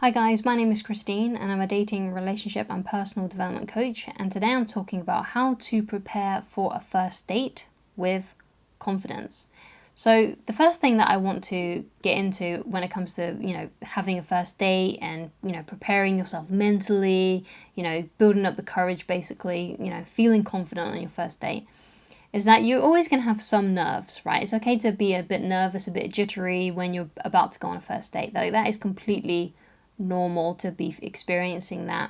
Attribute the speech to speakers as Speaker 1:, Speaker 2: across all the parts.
Speaker 1: Hi guys, my name is Christine and I'm a dating, relationship and personal development coach, and today I'm talking about how to prepare for a first date with confidence. So the first thing that I want to get into when it comes to, having a first date and, preparing yourself mentally, building up the courage basically, feeling confident on your first date, is that you're always going to have some nerves, right? It's okay to be a bit nervous, a bit jittery when you're about to go on a first date. Like, that is completely normal to be experiencing that.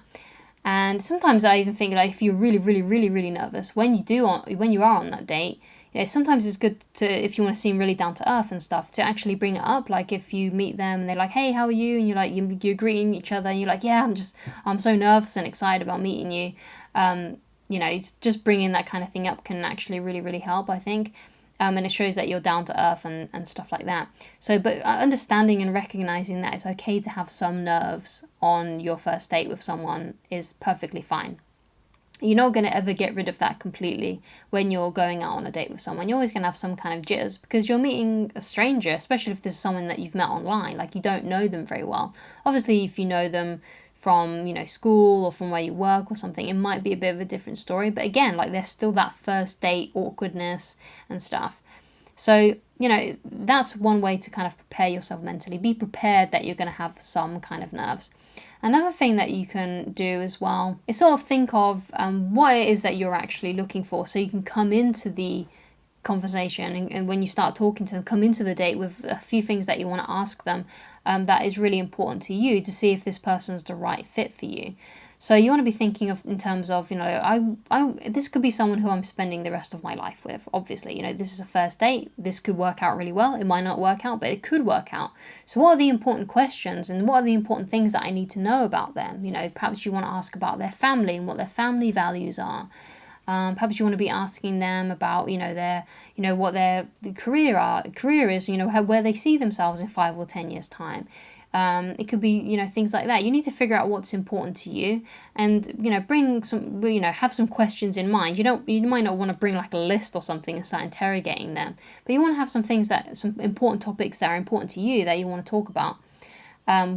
Speaker 1: And sometimes I even think, like, if you're really, really, really, really nervous when you are on that date, sometimes it's good to, if you want to seem really down to earth and stuff, to actually bring it up. Like, if you meet them and they're like, "Hey, how are you?" and you're like, you're greeting each other and you're like, "Yeah, I'm so nervous and excited about meeting you." It's just bringing that kind of thing up can actually really, really help, I think. And it shows that you're down to earth and stuff like that. So, but understanding and recognizing that it's okay to have some nerves on your first date with someone is perfectly fine. You're not going to ever get rid of that completely when you're going out on a date with someone. You're always going to have some kind of jitters because you're meeting a stranger, especially if this is someone that you've met online, like you don't know them very well. Obviously, if you know them from, school or from where you work or something, it might be a bit of a different story. But again, like, there's still that first date awkwardness and stuff. So, that's one way to kind of prepare yourself mentally. Be prepared that you're going to have some kind of nerves. Another thing that you can do as well is sort of think of what it is that you're actually looking for, so you can come into the conversation and when you start talking to them, come into the date with a few things that you want to ask them that is really important to you, to see if this person's the right fit for you. So you want to be thinking of in terms of, this could be someone who I'm spending the rest of my life with. Obviously, this is a first date. This could work out really well. It might not work out, but it could work out. So what are the important questions and what are the important things that I need to know about them? Perhaps you want to ask about their family and what their family values are. Perhaps you want to be asking them about, what their career is, where they see themselves in 5 or 10 years' time. It could be, things like that. You need to figure out what's important to you and, bring some, have some questions in mind. You might not want to bring like a list or something and start interrogating them, but you want to have some important topics that are important to you that you want to talk about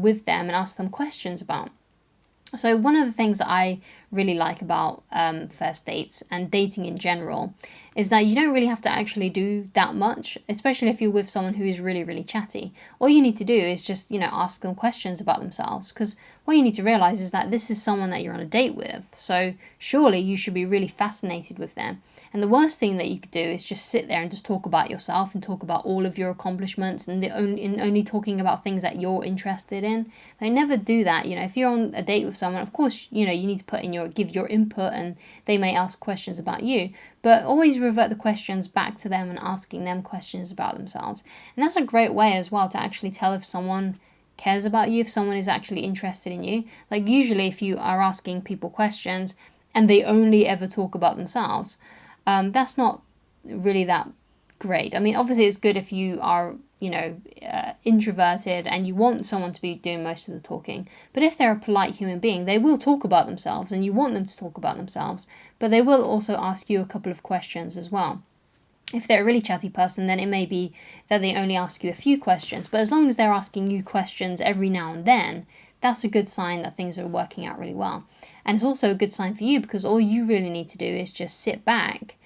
Speaker 1: with them and ask them questions about. So one of the things that I really like about first dates and dating in general is that you don't really have to actually do that much, especially if you're with someone who is really, really chatty. All you need to do is just, ask them questions about themselves, because what you need to realize is that this is someone that you're on a date with. So surely you should be really fascinated with them. And the worst thing that you could do is just sit there and just talk about yourself and talk about all of your accomplishments and only talking about things that you're interested in. They never do that. If you're on a date with someone, of course, you need to give your input and they may ask questions about you, but always revert the questions back to them and asking them questions about themselves. And that's a great way as well to actually tell if someone cares about you, if someone is actually interested in you. Like, usually if you are asking people questions and they only ever talk about themselves, that's not really that great. I mean, obviously it's good if you are, introverted and you want someone to be doing most of the talking. But if they're a polite human being, they will talk about themselves and you want them to talk about themselves, but they will also ask you a couple of questions as well. If they're a really chatty person, then it may be that they only ask you a few questions. But as long as they're asking you questions every now and then, that's a good sign that things are working out really well. And it's also a good sign for you, because all you really need to do is just sit back,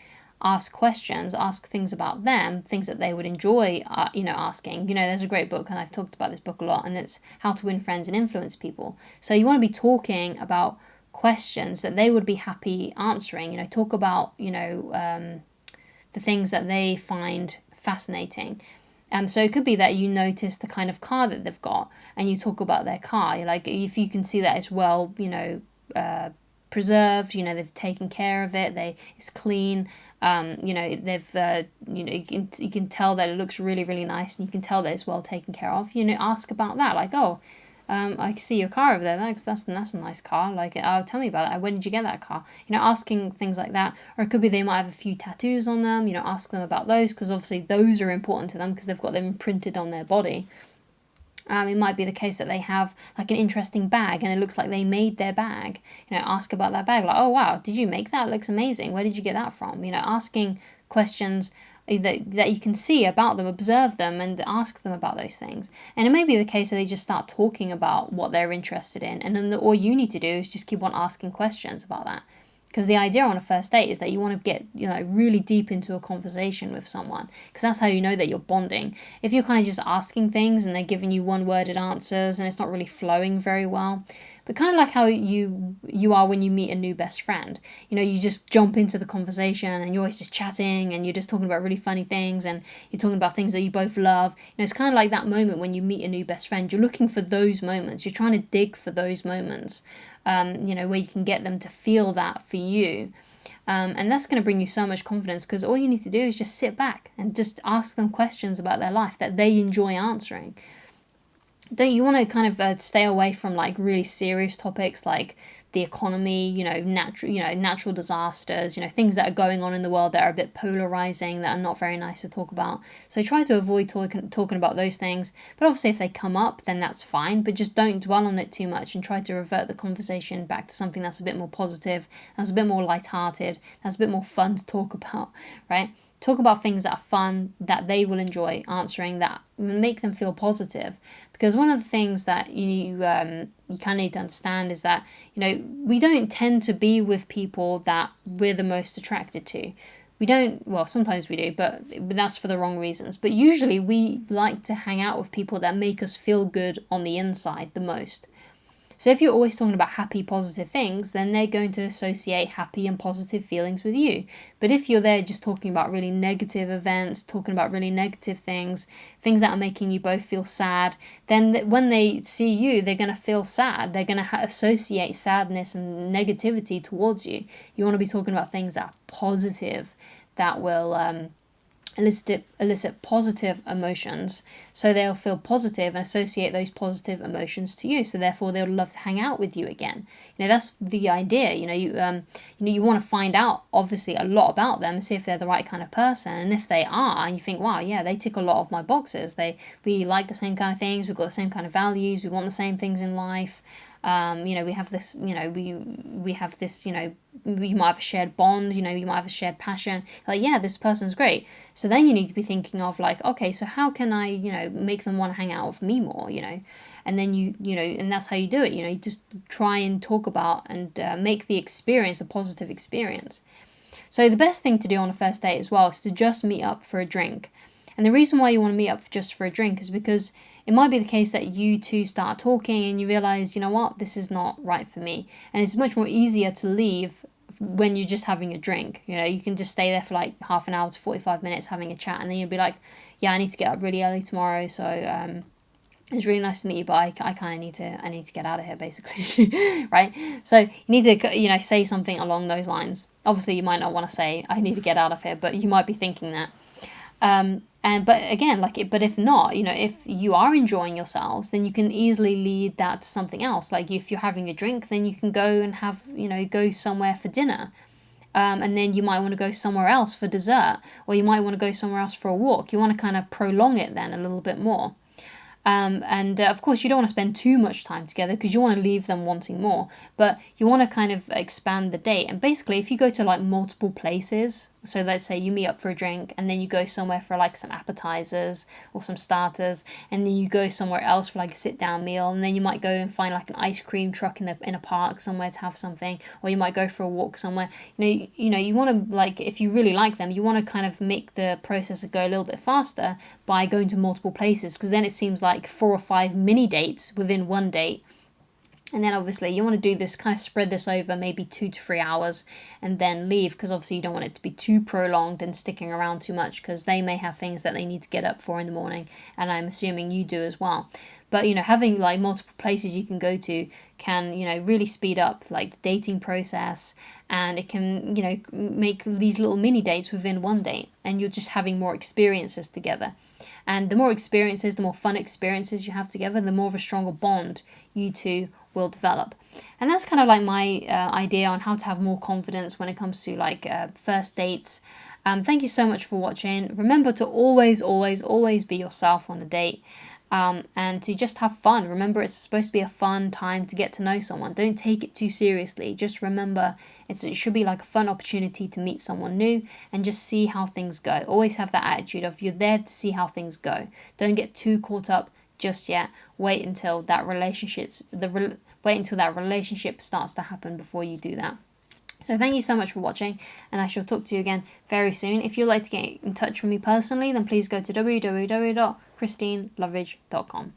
Speaker 1: ask questions, ask things about them, things that they would enjoy, asking. There's a great book, and I've talked about this book a lot, and it's How to Win Friends and Influence People. So you want to be talking about questions that they would be happy answering. Talk about, the things that they find fascinating. So it could be that you notice the kind of car that they've got and you talk about their car. Like, if you can see that it's well, preserved, they've taken care of it, it's clean, they've, you can tell that it looks really, really nice, and you can tell that it's well taken care of. Ask about that. Like, oh, I see your car over there. That's a nice car. Like, oh, tell me about it. When did you get that car? Asking things like that. Or it could be they might have a few tattoos on them. Ask them about those, because obviously those are important to them because they've got them imprinted on their body. It might be the case that they have like an interesting bag and it looks like they made their bag. Ask about that bag. Like, oh wow, did you make that? It looks amazing. Where did you get that from? Asking questions that you can see about them, observe them, and ask them about those things. And it may be the case that they just start talking about what they're interested in, and then all you need to do is just keep on asking questions about that. Because the idea on a first date is that you want to get, really deep into a conversation with someone, because that's how you know that you're bonding. If you're kind of just asking things and they're giving you one-worded answers and it's not really flowing very well, but kind of like how you are when you meet a new best friend. You just jump into the conversation and you're always just chatting and you're just talking about really funny things and you're talking about things that you both love. It's kind of like that moment when you meet a new best friend. You're looking for those moments. You're trying to dig for those moments. Where you can get them to feel that for you. And that's going to bring you so much confidence, because all you need to do is just sit back and just ask them questions about their life that they enjoy answering. Don't you want to kind of stay away from like really serious topics like the economy, natural disasters, things that are going on in the world that are a bit polarizing, that are not very nice to talk about. So try to avoid talking about those things. But obviously if they come up, then that's fine, but just don't dwell on it too much and try to revert the conversation back to something that's a bit more positive, that's a bit more lighthearted, that's a bit more fun to talk about, right? Talk about things that are fun, that they will enjoy answering, that make them feel positive. Because one of the things that you kind of need to understand is that, we don't tend to be with people that we're the most attracted to. We don't, well, sometimes we do, but that's for the wrong reasons. But usually we like to hang out with people that make us feel good on the inside the most. So if you're always talking about happy, positive things, then they're going to associate happy and positive feelings with you. But if you're there just talking about really negative events, talking about really negative things that are making you both feel sad, then when they see you, they're going to feel sad. They're going to associate sadness and negativity towards you. You want to be talking about things that are positive, that will elicit positive emotions, so they'll feel positive and associate those positive emotions to you, so therefore they'll love to hang out with you again. That's the idea. You want to find out obviously a lot about them and see if they're the right kind of person, and if they are and you think, wow, yeah, they tick a lot of my boxes, we like the same kind of things, we've got the same kind of values, we want the same things in life, we have this, we have this, we might have a shared bond, you might have a shared passion, like, yeah, this person's great. So then you need to be thinking of like, okay, so how can I, make them want to hang out with me more, and then and that's how you do it, you just try and talk about and make the experience a positive experience. So the best thing to do on a first date as well is to just meet up for a drink. And the reason why you want to meet up just for a drink is because it might be the case that you two start talking and you realize, what, this is not right for me. And it's much more easier to leave when you're just having a drink. You can just stay there for like half an hour to 45 minutes having a chat, and then you'll be like, yeah, I need to get up really early tomorrow, so it's really nice to meet you, but I kind of need to get out of here, basically, right? So you need to, say something along those lines. Obviously, you might not want to say, I need to get out of here, but you might be thinking that. But again, but if not, if you are enjoying yourselves, then you can easily lead that to something else. Like if you're having a drink, then you can go and have, go somewhere for dinner. And then you might want to go somewhere else for dessert, or you might want to go somewhere else for a walk. You want to kind of prolong it then a little bit more. Of course, you don't want to spend too much time together because you want to leave them wanting more, but you want to kind of expand the date. And basically, if you go to like multiple places, so let's say you meet up for a drink and then you go somewhere for like some appetizers or some starters, and then you go somewhere else for like a sit down meal, and then you might go and find like an ice cream truck in a park somewhere to have something, or you might go for a walk somewhere. You want to, like, if you really like them, you want to kind of make the process go a little bit faster by going to multiple places, because then it seems like 4 or 5 mini dates within one date. And then obviously you want to do this, kind of spread this over maybe 2 to 3 hours and then leave, because obviously you don't want it to be too prolonged and sticking around too much, because they may have things that they need to get up for in the morning, and I'm assuming you do as well. But having like multiple places you can go to can really speed up like the dating process, and it can make these little mini dates within one date, and you're just having more experiences together. And the more experiences, the more fun experiences you have together, the more of a stronger bond you two will develop. And that's kind of like my idea on how to have more confidence when it comes to like first dates. Thank you so much for watching. Remember to always, always, always be yourself on a date. and to just have fun. Remember, it's supposed to be a fun time to get to know someone. Don't take it too seriously. Just remember, it should be like a fun opportunity to meet someone new and just see how things go. Always have that attitude of you're there to see how things go. Don't get too caught up just yet. Wait until that relationship starts to happen before you do that. So thank you so much for watching, and I shall talk to you again very soon. If you'd like to get in touch with me personally, then please go to www.christineloveridge.com.